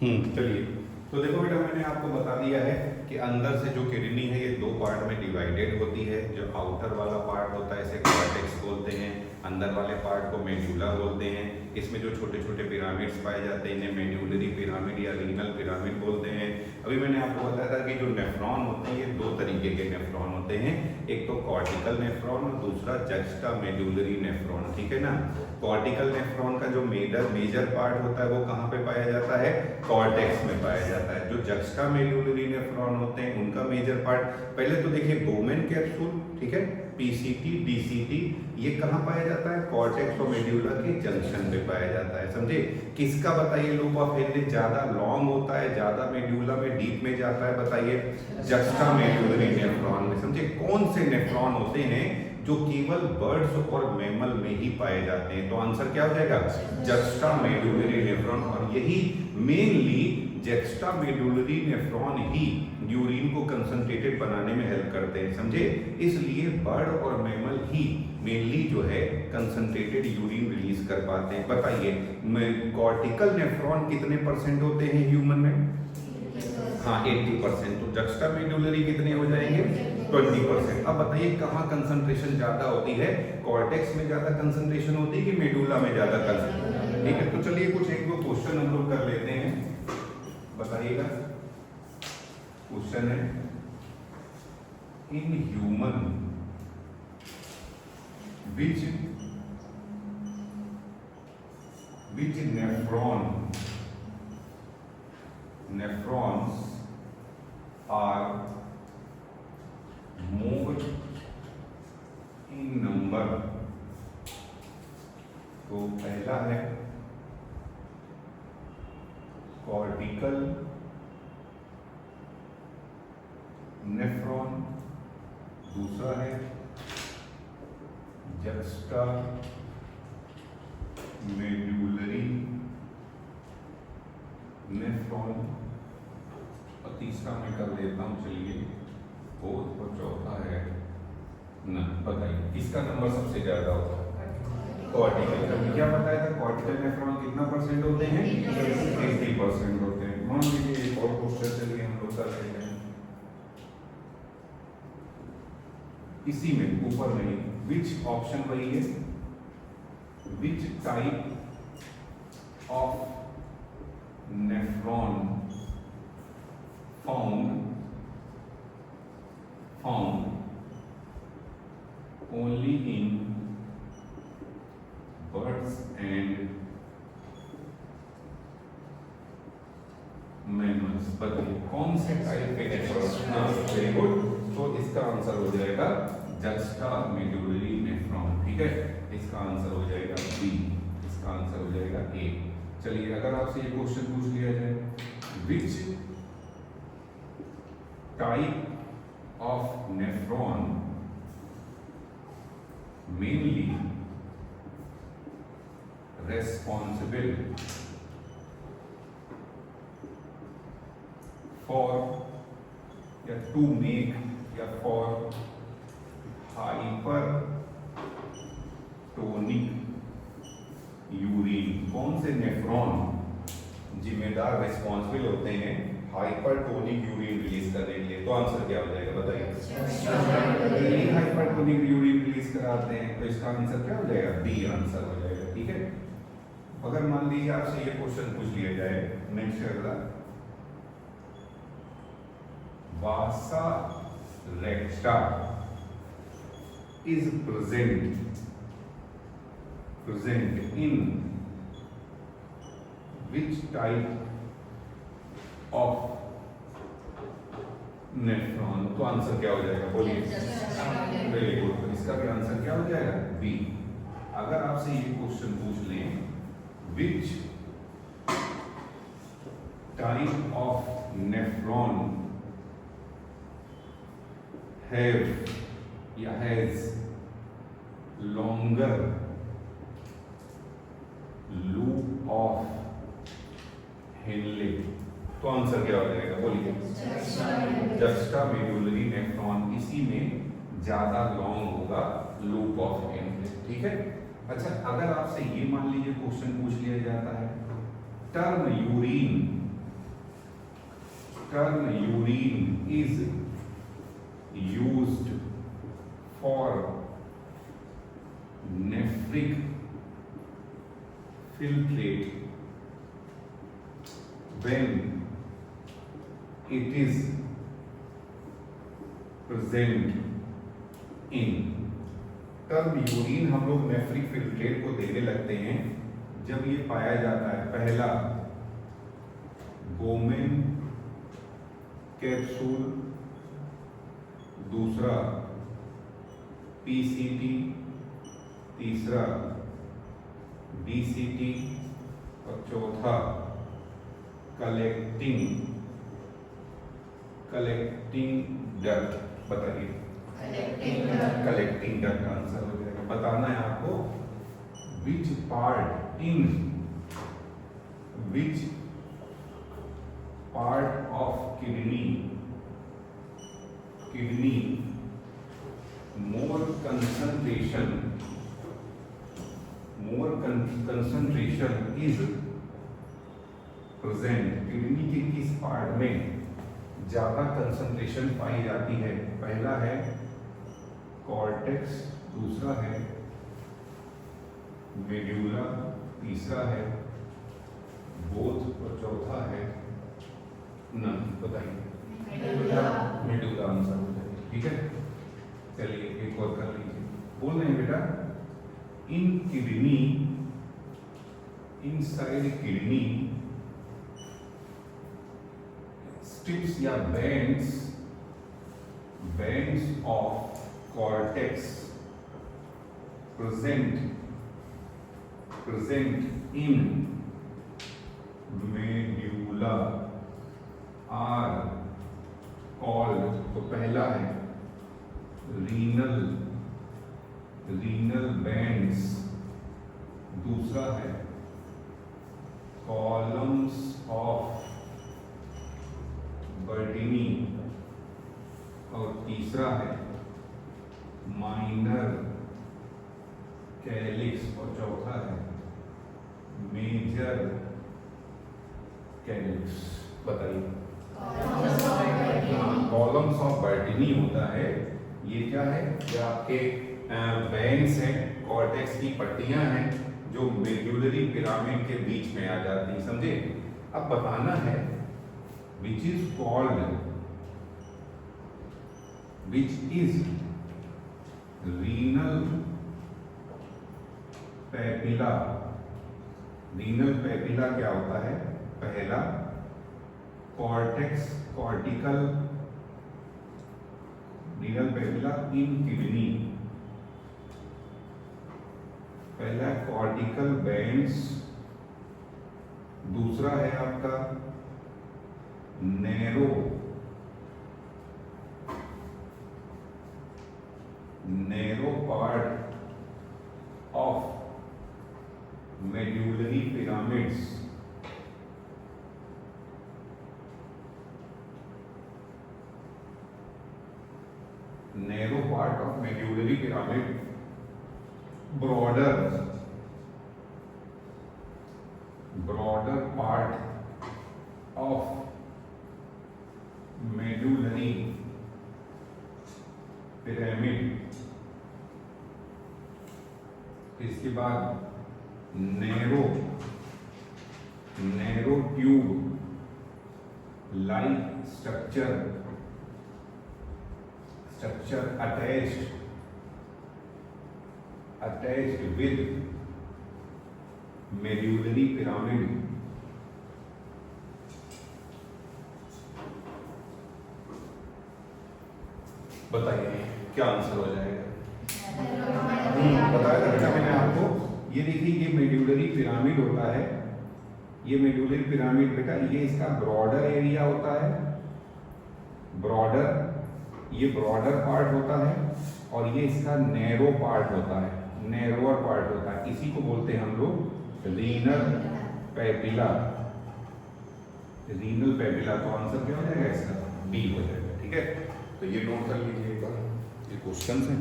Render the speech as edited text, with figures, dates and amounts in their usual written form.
चलिए, तो देखो बेटा, मैंने आपको बता दिया है कि अंदर से जो किडनी है ये दो पार्ट में डिवाइडेड होती है। जो आउटर वाला पार्ट होता है इसे कॉर्टेक्स बोलते हैं, अंदर वाले पार्ट को मेड्यूला बोलते हैं। इसमें जो छोटे छोटे पिरामिड्स पाए जाते हैं इन्हें मेड्यूलरी पिरामिड या रीनल पिरामिड बोलते हैं। अभी मैंने आपको बताया था कि जो नेफ्रॉन होते हैं ये दो तरीके के नेफ्रॉन होते हैं, एक तो कॉर्टिकल नेफ्रॉन और दूसरा जक्स्टा मेड्यूलरी नेफ्रॉन, ठीक है ना। कॉर्टिकल नेफ्रॉन का जो मेजर पार्ट होता है वो कहाँ पे पाया जाता है? कॉर्टेक्स में पाया जाता है। जो जक्स्टा मेड्यूलरी नेफ्रॉन होते हैं उनका मेजर पार्ट, पहले तो देखिए बोमेन कैप्सूल, ठीक है, पीसीटी डीसीटी, ये कहाँ पाया जाता है? कॉर्टेक्स और मेड्यूला के जंक्शन पे पाया जाता है, समझे। किसका बताइए लूप ऑफ हेनरी ज्यादा लॉन्ग होता है, ज्यादा मेड्यूला में डीप में जाता है? बताइए, जक्स्टा मेड्यूलरी नेफ्रॉन में, समझे। कौन से नेफ्रॉन होते हैं जो केवल बर्ड्स और मैमल में ही पाए जाते हैं? तो आंसर क्या हो जाएगा? Juxta medullary nephron. और यही मेनली जक्स्टा मेडुलरी नेफ्रॉन ही यूरिन को कंसंट्रेटेड बनाने में हेल्प करते हैं, समझे। इसलिए बर्ड और मैमल ही मेनली जो है कंसंट्रेटेड यूरिन रिलीज कर पाते हैं। बताइए, कॉर्टिकल नेफ्रॉन कितने परसेंट होते हैं ह्यूमन में? हाँ, 80%। तो जक्स्टा मेडुलरी कितने हो जाएंगे? 20%। अब बताइए कहाँ कंसंट्रेशन ज्यादा होती है? कॉर्टेक्स में ज्यादा कंसंट्रेशन होती है कि मेडुला में ज्यादा कंसंट्रेशन? ठीक है, तो चलिए कुछ एक दो क्वेश्चन हम लोग कर लेते हैं, बताइएगा। क्वेश्चन है, in human which nephrons are more in number? तो पहला है कॉर्टिकल नेफ्रॉन, दूसरा है जक्स्टा मेडुलरी नेफ्रॉन, और तीसरा मैं कर देता हूं, चलिए, और चौथा है ना। बताइए किसका नंबर सबसे ज्यादा होता है? कॉर्टिकल। तो क्या बताया था? कॉर्टिकल नेफ्रॉन कितना परसेंट होते हैं? 80% होते हैं। मान लीजिए एक और क्वेश्चन चलिए हम लोग कर लेते हैं इसी में, ऊपर नहीं, विच ऑप्शन वही है, विच type of nephron found only in birds and mammals? बताइए कौन से टाइप के नेफ्रॉन? Very good. तो इसका आंसर हो जाएगा जक्स्टा मेडुलरी नेफ्रॉन, ठीक है। इसका आंसर हो जाएगा बी, इसका आंसर हो जाएगा ए। चलिए, अगर आपसे ये क्वेश्चन पूछ लिया जाए, विच type of nephron mainly responsible for या टू मेक या फॉर हाइपरटोनिक यूरिन? कौन से नेफ्रॉन जिम्मेदार रिस्पॉन्सिबल होते हैं हाइपरटोनिक यूरिन रिलीज करने के लिए? तो आंसर क्या हो जाएगा? बताइए। हाइपरटोनिक यूरिन रिलीज कराते हैं, तो इसका आंसर क्या हो जाएगा? बी आंसर हो जाएगा, ठीक है। अगर मान लीजिए आपसे ये क्वेश्चन पूछ लिया जाए, नेक्स्ट अगला, vasa recta is present in which type of nephron? तो आंसर क्या हो जाएगा? बोलिए। Very good. तो इसका भी आंसर क्या हो जाएगा? बी। अगर आपसे ये क्वेश्चन पूछ लें, which type of nephron have या has longer loop of Henle? तो आंसर क्या हो जाएगा? बोलिए। जक्स्टा मेडुलरी नेफ्रॉन, इसी में ज्यादा लॉन्ग होगा लूप ऑफ हेनले, ठीक है। अच्छा, अगर आपसे ये मान लीजिए क्वेश्चन पूछ लिया जाता है, term urine term urine is used for nephric filtrate when it is present in। Term urine हम लोग नेफ्रिक फिल्ट्रेट को देने लगते हैं जब ये पाया जाता है, पहला गोमेन कैप्सूल, दूसरा पीसीटी, तीसरा डीसीटी और चौथा कलेक्टिंग डक्ट। बताइए, कलेक्टिंग डक्ट आंसर हो जाएगा। बताना है आपको which part of kidney more concentration is present। Kidney के किस पार्ट में ज्यादा कंसंट्रेशन पाई जाती है? पहला है कॉर्टेक्स, दूसरा है मेड्यूला, तीसरा है बोथ और चौथा है नन। बताइए, मेड्यूला आंसर हो जाएगा। ठीक है, चलिए एक और कर लीजिए। बोल रहे हैं बेटा, in kidney, inside kidney strips या bands of cortex present in medulla are called। तो पहला है रीनल बैंड्स, दूसरा है कॉलम्स ऑफ बर्डिनी और तीसरा है माइनर कैलिक्स और चौथा है मेजर कैलिक्स। बताइए, कॉलम्स ऑफ बर्डिनी होता है, ये क्या है? ये आपके वेन्स हैं, कॉर्टेक्स की पट्टियां हैं जो मेड्यूलरी पिरामिड के बीच में आ जाती हैं। समझे? अब बताना है which is renal papilla। Renal papilla क्या होता है? पहला कॉर्टेक्स, कॉर्टिकल रीनल पेपिला इन किडनी, पहला कॉर्टिकल बैंड्स, दूसरा है आपका narrow part of medullary pyramids, narrow part of medullary pyramid, broader part of medullary pyramid, इसके बाद narrow tube like structure attached with medullary pyramid। बताइए क्या आंसर हो जाएगा? बताया था बेटा मैंने आपको। ये देखिए, ये मेड्यूलरी पिरामिड होता है। ये मेड्यूलरी पिरामिड बेटा, ये इसका ब्रॉडर एरिया होता है, ये ब्रॉडर पार्ट होता है और ये इसका नैरो पार्ट होता है, नैरोअर पार्ट होता है। इसी को बोलते हैं हम लोग रीनल पेपिला। तो आंसर क्या हो जाएगा इसका? बी हो जाएगा। ठीक है, तो ये नोट कर लीजिए एक बार, ये क्वेश्चन है।